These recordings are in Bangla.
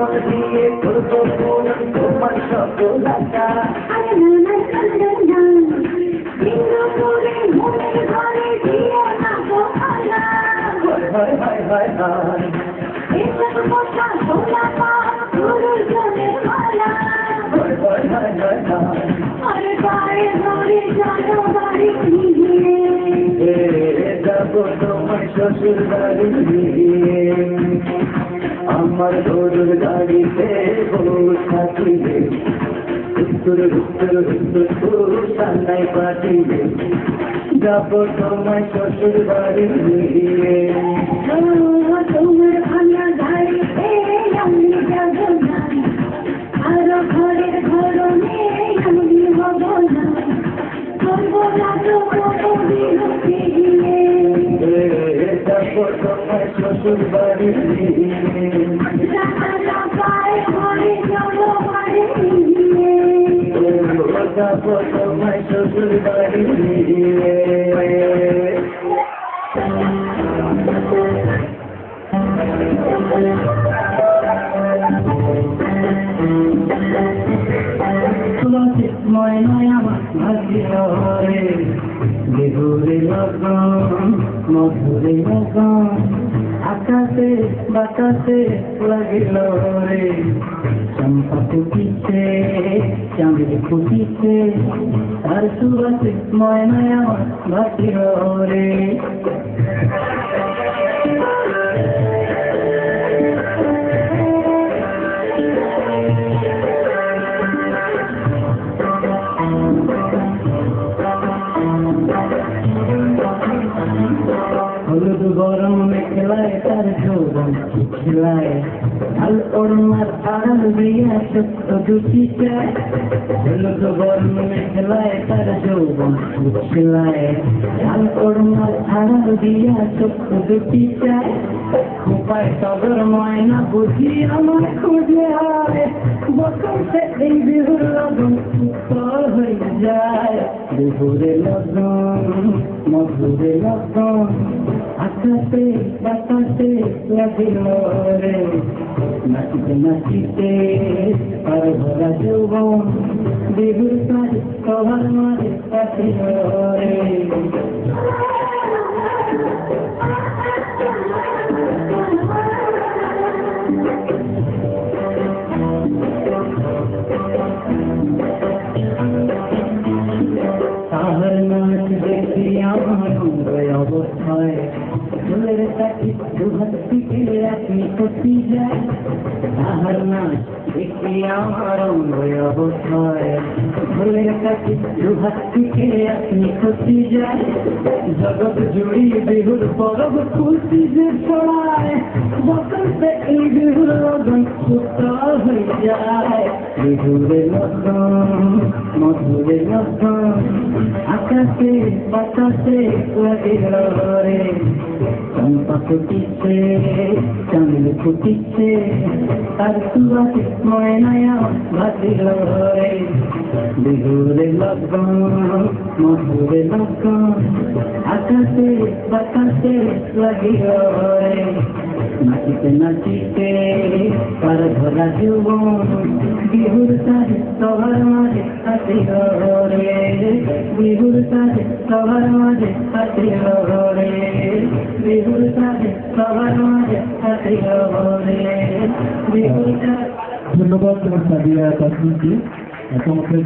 তোমার দিয়ে করবো তোমার সফলতা হয় হয় হয় হয় যাবো তোমার শ্বশুর বাড়ি আমার গরুর গাড়িতে বউ থাকিবে উত্তর উত্তর উত্তর সান্নায় পাঠিবে যাবো তোমার শ্বশুর বাড়ি তোমার ভাঙা গাড়িতে আমি যাবো না আরো ঘরের ঘরনে আমি হব না করবো না তো বিরতি দিয়ে যাবো তোমার শ্বশুর বাড়ি যাবো তোমার শ্বশুর বাড়ি ময়নায় আমার ভাগ্য রে বিহুরে লগন মধুরে লগন আকাশে বাতাসে লাগিল রে চম্পা ফুটিছে চাঁদ ফুটিছে তার সুবাসে ময়নায় আমার ভাগ্য রে হলুদ গরম মেখলায় তার যৌবন খেলায় আল ওড়নার আড়াল দিয়া সত্য দুটি চায় হলুদ গরম মেখলায় তার যৌবন খেলায় আল ওড়নার আড়াল দিয়া সত্য দুটি চায় খোপায় টগর ময়না বুঝি আমার খুঁজে হয় বসন্তে এই বিহুর লগন উত্তর হয়ে যায় বিহুরে লগন মধুরে লগন আকাশে বাতাসে লাগিল রে নাচিতে নাচিতে আর ভরা যৌবন বিহুর সারি সবার মাঝে কাটিল রে তাহার নাচ দেখি আমার অবস্থায় ফুলের কাটি দুহাত থেকে আপনি কটি যায় তাহার নাচ দেখি আমার অবস্থায় ফুলের কাটি দুহাত থেকে আপনি কটি যায় জগৎ জুড়ি বিহুর পরব খুশি যে ছড়ায় বসন্তে এই বিহুর লগন উত্তর হয়ে যায় বিহুরে লগন মধুরে লগন আকাশে বাতাসে লাগিল রে চম্পা ফুটিছে চাঁদ ফুটিছে তার সুবাসে ময়নায় ভাসিল রে বিহুরে লগন মধুরে লগন আকাশে বাতাসে লাগিল রে নাচিতে নাচিতে তার ভরা যৌবন বিহুর সাথে সবার মাঝে কাটিল রে বিহুর সাথে সবার মাঝে কাটিল রে বিহুর সাথে সবার মাঝে কাটিল রে বিহুর সাথে ধন্যবাদ তোমার সাদিয়া তাসমিনকে চমৎকার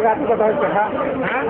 রাত কথা হচ্ছে হ্যাঁ হ্যাঁ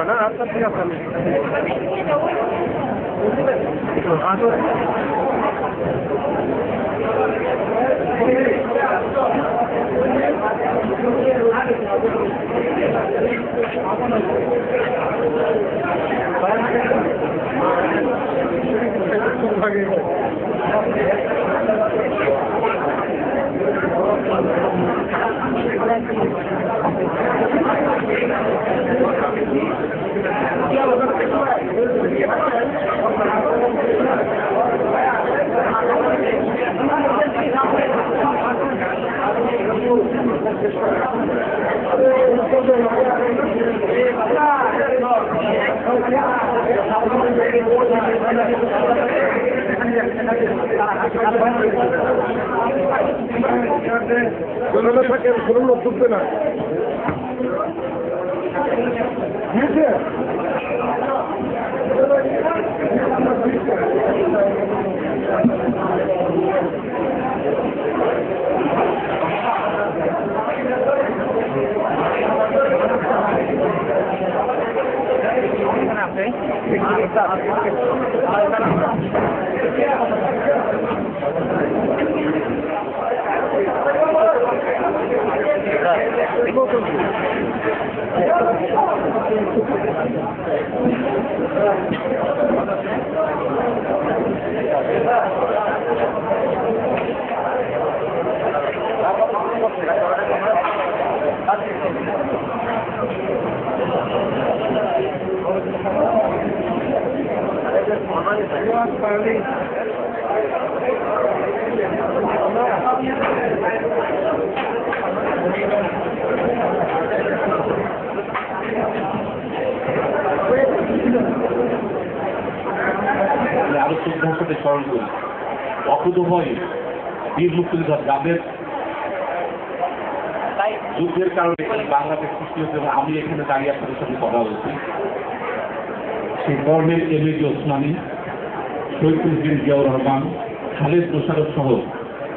না আচ্ছা ঠিক আছে ঢুকবে না আরো শ্রদ্ধার সাথে স্মরণ করি অকুতভয় বীর মুক্তিযোদ্ধা যাদের যুদ্ধের কারণে বাংলাদেশ সৃষ্টি হয়েছে এবং আমি এখানে দাঁড়িয়ে আপনাদের সাথে কথা বলছি সেই কর্নেল এমএজি ওসমানী, শহীদুদ্দিন জিয়াউর রহমান, খালেদ মোশাররফ সহ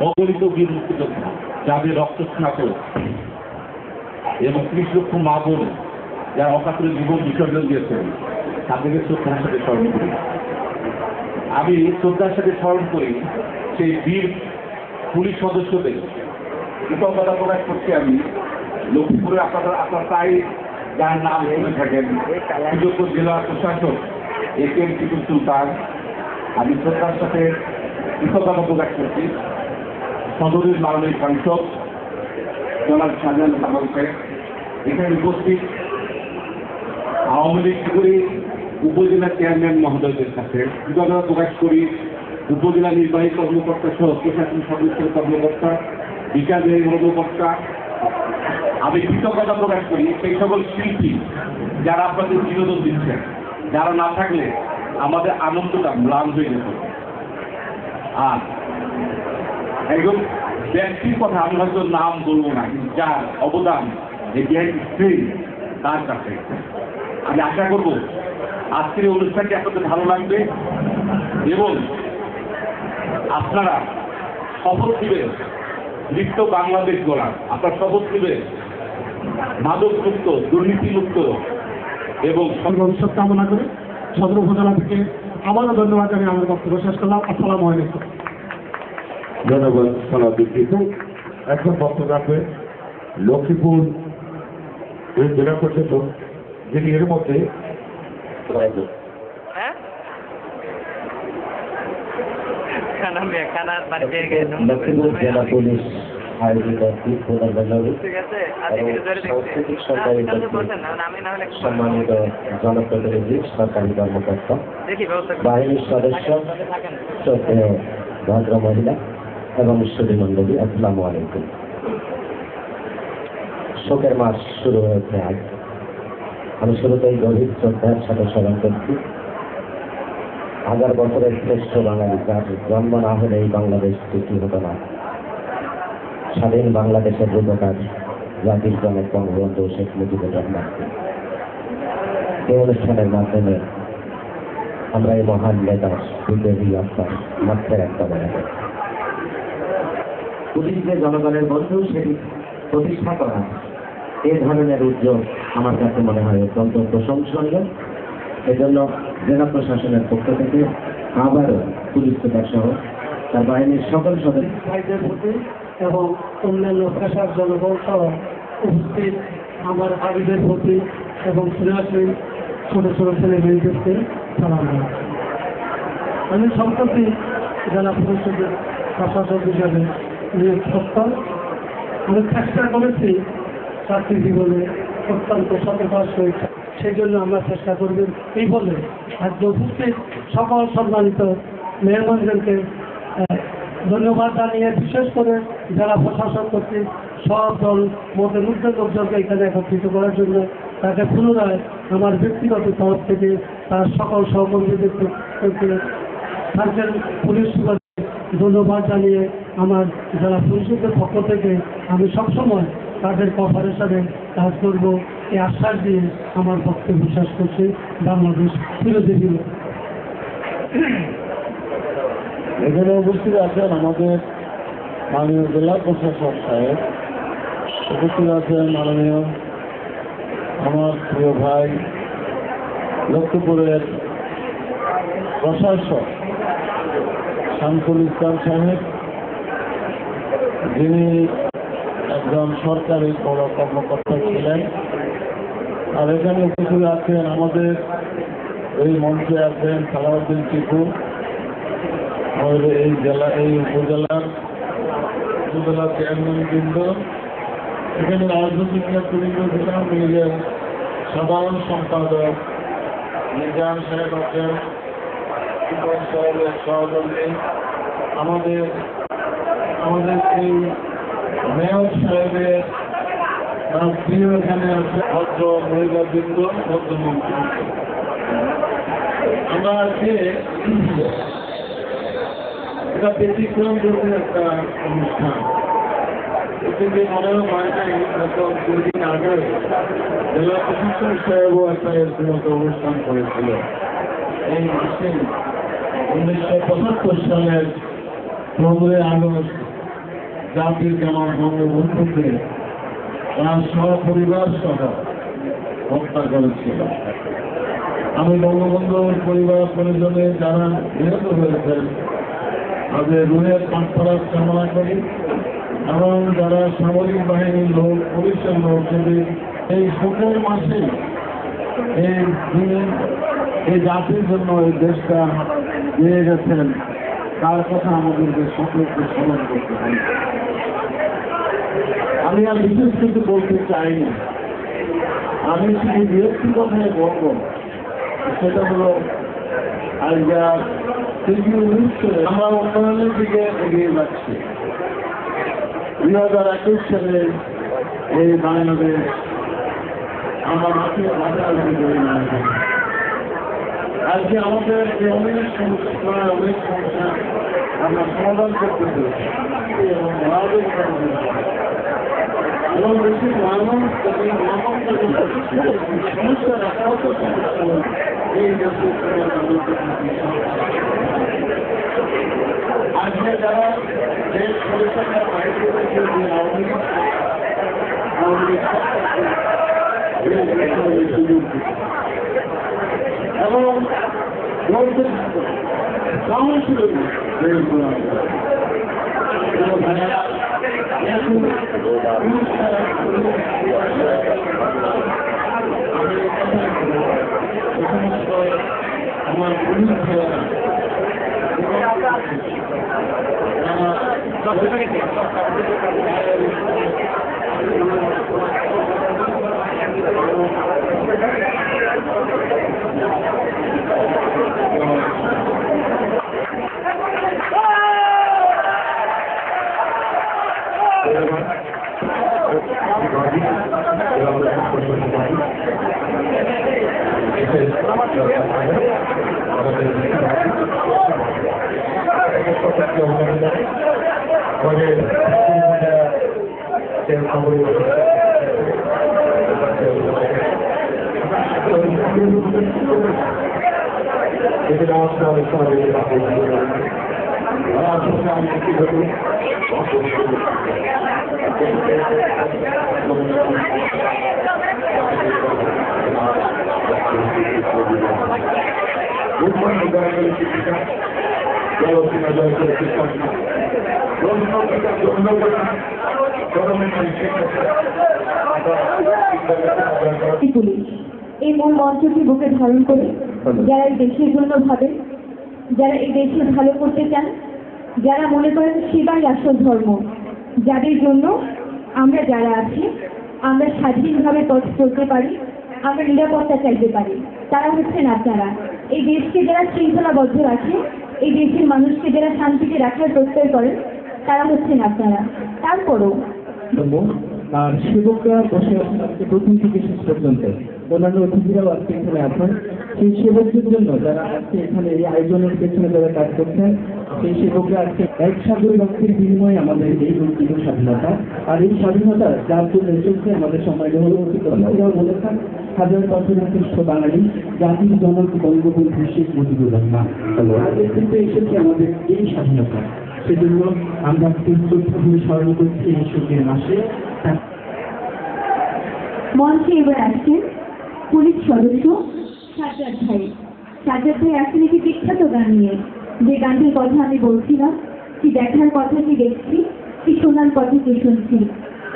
অগণিত বীর মুক্তিযোদ্ধা যাদের রক্তস্নাত এবং ৩০ লক্ষ মা বোন যারা অকাতরে জীবন বিসর্জন দিয়েছেন তাদেরকে শ্রদ্ধার সাথে স্মরণ করি। আমি শ্রদ্ধার সাথে স্মরণ করি সেই বীর পুলিশ সদস্যদের কৃতজ্ঞতা প্রকাশ করছি। আমি লক্ষ্মীপুরে আপনার প্রায় যার নাম শুনে থাকেন সুযোগ্য জেলা প্রশাসক একেএম টিপু সুলতান, আমি শ্রদ্ধার সাথে কৃতজ্ঞতা প্রকাশ করছি। সদরের মাননীয় সাংসদ জনাব শাহজাহান কামাল সাহেব এখানে উপস্থিত, আওয়ামী লীগ করে উপজেলা চেয়ারম্যান মহোদয়দের কাছে কৃতজ্ঞতা প্রকাশ করি। উপজেলা নির্বাহী কর্মকর্তা সহ প্রশাসন সদস্যের কর্মকর্তা, বিকাশের কর্মকর্তা, আমি কৃতজ্ঞতা প্রকাশ করি সেই সকল শিল্পী যারা আপনাদের বিনোদন দিচ্ছেন, যারা না থাকলে আমাদের আনন্দটা ম্লান হয়ে যেত। আর একজন ব্যক্তির কথা আমি হয়তো নাম বলবো না, কিন্তু যার অবদান এই স্ক্রিন তার কাছে আমি আশা করব আজকের এই অনুষ্ঠানটি আপনাদের ভালো লাগবে এবং আপনারা শপথ নেবেন লিপ্ত বাংলাদেশ গড়ার, আপনার শপথ নেবেন মাদক মুক্ত, দুর্নীতি মুক্ত এবং ভবিষ্যৎ কামনা করে সদর উপজেলা থেকে আবারও ধন্যবাদ জানিয়ে আমার বক্তব্য শেষ করলাম। আসসালামু আলাইকুম। ধন্যবাদ সালাউদ্দিন টিপু। এখন বক্তব্য রাখবে লক্ষ্মীপুর জেলা পরিষদ, যিনি এর মধ্যে লক্ষ্মীপুর জেলা পুলিশ আয়োজিত ঈদ পুনর্বাসনী সাংস্কৃতিক সরকারি সম্মানিত জনপ্রতিনিধি, সরকারি কর্মকর্তা, বাহিনীর সদস্য, শ্রদ্ধেয় ভদ্র মহিলা এবং সুধীমণ্ডলী, আসসালামু আলাইকুম। শোকের মাস শুরু হয়েছে আজ। আমি শুরুতেই গভীর শ্রদ্ধার সাথে স্মরণ করছি 1000 বছরের শ্রেষ্ঠ বাঙালি, যার জন্ম না হলে এই বাংলাদেশ সৃষ্টি হতো না। স্বাধীন বাংলাদেশের রূপকার জাতির জনক বঙ্গবন্ধু শেখ মুজিবুর রহমান। এই অনুষ্ঠানের মাধ্যমে আমরা এই মহান নেতার বিদ্রোহী আত্মার মাত্রের একটা মনে করি। পুলিশ যে জনগণের বন্ধু সেটি প্রতিষ্ঠা করা, এই ধরনের উদ্যোগ আমার কাছে মনে হয় অত্যন্ত প্রশংসনীয়। এজন্য জেলা প্রশাসনের পক্ষ থেকে আবারও পুলিশ সুপার সহ তার বাহিনীর সকল সদস্য ভাইদের প্রতি এবং অন্যান্য পেশার জনগণ সহ উপস্থিত আমার ভাইদের প্রতি এবং সিনিয়র ছোট ছোট ছেলে মেয়েদেরকে সালাম জানাই। আমি সম্প্রতি জেলা পরিষদের প্রশাসক হিসাবে নিয়োগ সত্ত্বেও আমি চেষ্টা করেছি চাকরি জীবনে অত্যন্ত সততার সহিত, সেই জন্য আমরা চেষ্টা করবেন এই বলে আজ উপস্থিত সকল সম্মানিত মেহমানদেরকে ধন্যবাদ জানিয়ে, বিশেষ করে যারা প্রশাসন কর্তৃক সব দল মতের মধ্যে লোকজনকে এখানে একত্রিত করার জন্য তাকে পুনরায় আমার ব্যক্তিগত তরফ থেকে তার সকল সহকর্মীদের থাকছেন পুলিশ সুপারকে ধন্যবাদ জানিয়ে আমার যারা পুলিশের পক্ষ থেকে আমি সবসময় তাদের কপারেশনে কাজ করব এই আশ্বাস দিয়ে আমার বক্তব্য শেষ করছি। বাংলাদেশ ফিরে দিল। এখানে উপস্থিত আছেন আমাদের মাননীয় জেলা প্রশাসক সাহেব, উপস্থিত আছেন মাননীয় আমার প্রিয় ভাই লক্ষ্মীপুরের প্রশাসক শামসুল ইসলাম সাহেব, যিনি একজন সরকারি বড় কর্মকর্তা ছিলেন। আর এখানে উপস্থিত আছেন আমাদের এই মঞ্চে আছেন সালাউদ্দিন টিপু, আমাদের এই উপজেলার চেয়ারম্যান বৃন্দ, এখানে রাজনৈতিক নেতৃবৃন্দ ছিলাম, নিজের সাধারণ সম্পাদক নিজাম সাহেব আছেন, সাহেবের সহকর্মী, আমাদের এই মেয়র সাহেবের প্রিয় এখানে আছে ভদ্র মহিলা বৃন্দ, ভদ্রমন্ত্রী। আমরা আজকে এটা ব্যতিক্রম ধরনের একটা অনুষ্ঠান। এতে মনেও হয় নাই গত 2 দিন আগে জেলা প্রশাসক সাহেবও একটা এরকম অনুষ্ঠান করেছিল। এই মাসে 1975 সালের 15 আগস্ট জাতির জনক বঙ্গবন্ধুকে তার সপরিবার সহ হত্যা করেছিল। আমি বঙ্গবন্ধুর পরিবার পরিজনে যারা নিহত হয়েছেন তাদের রুহের পাঠপড়ার কামনা করি, এবং যারা সামরিক বাহিনীর লোক, পুলিশের লোক যদি এই শোকের মাসে এই দিনে এই জাতির জন্য এই দেশটা দিয়ে গেছেন, তার কথা আমাদেরকে সকলকে স্মরণ করতে হবে। আমি আর বিশেষ কিছু বলতে চাই না, আমি শুধু বিরক্তি কথায় বলবো, সেটা হলো আজকে 19 সালে আমরা উন্নয়নের দিকে এগিয়ে যাচ্ছি। 2021 সালে এই বাংলাদেশ আমরা মাঠে বাধা করি না। আজকে আমাদের এই অনেক সমস্যা আমরা সমাধান করতে পেরেছি এবং বেশি সমস্যা রাখা হতো এই আজকে যারা দেশ পরিচালনার বাইরে এবং বলতে কাউন্সিল আমার পুলিশ এই মূল মন্ত্রটি বুকে ধারণ করে যারা এই দেশের জন্য ভাবে, যারা এই দেশে ভালো করতে চান, যারা মনে করেন সেবাই আসল ধর্ম, যাদের জন্য আমরা যারা আছি আমরা স্বাধীনভাবে পথ চলতে পারি, আমরা নিরাপত্তা চাইতে পারি, তারা হচ্ছেন আপনারা। এই দেশকে যারা শৃঙ্খলাবদ্ধ রাখে, এই দেশের মানুষকে যারা শান্তিতে রাখার প্রত্যয় করেন, তারা হচ্ছেন আপনারা। তারপরও আর সেবকরা বসে আছেন আজকে প্রথম থেকে শেষ পর্যন্ত, অন্যান্য অতিথিরাও আজকে এখানে আছেন। সেই সেবকদের জন্য যারা আজকে এখানে এই আয়োজনের পেছনে যারা কাজ করছেন, সেই সেবকরা আজকে এক সাগর রক্তের বিনিময়ে আমাদের এই বঞ্চিত স্বাধীনতা, আর এই স্বাধীনতা যার জন্য এসেছে আমাদের সমাজে অতিথিরাও বলেছেন হাজার বছরের শ্রেষ্ঠ বাঙালি জাতির জনক বঙ্গবন্ধু শেখ মুজিবুর রহমান কিন্তু এসেছে আমাদের এই স্বাধীনতা। সেজন্য আমরা শ্রদ্ধাভূমি স্মরণ করছি এই শোকের মাসে। মঞ্চে এবার আসছেন পুলিশ সদস্য সাজ্জাদ ভাই। সাজ্জাদ ভাই আসছেন একটি বিখ্যাত গান নিয়ে, যে গানটির কথা আমি বলছিলাম, কি দেখার কথা কি দেখছি, কি শোনার কথা কি শুনছি।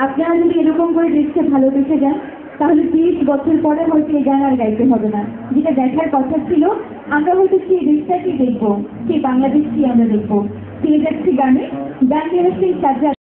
আপনারা যদি এরকম করে দেশকে ভালোবেসে যান তাহলে 30 বছর পরে হয়তো এই গান আর গাইতে হবে না। যেটা দেখার কথা ছিল, আমরা হয়তো সেই দেশটাকে দেখবো, সেই বাংলাদেশকে আমরা দেখবো। ফিরে যাচ্ছি গানে, গান নিয়ে আসছেন সাজ্জাদ।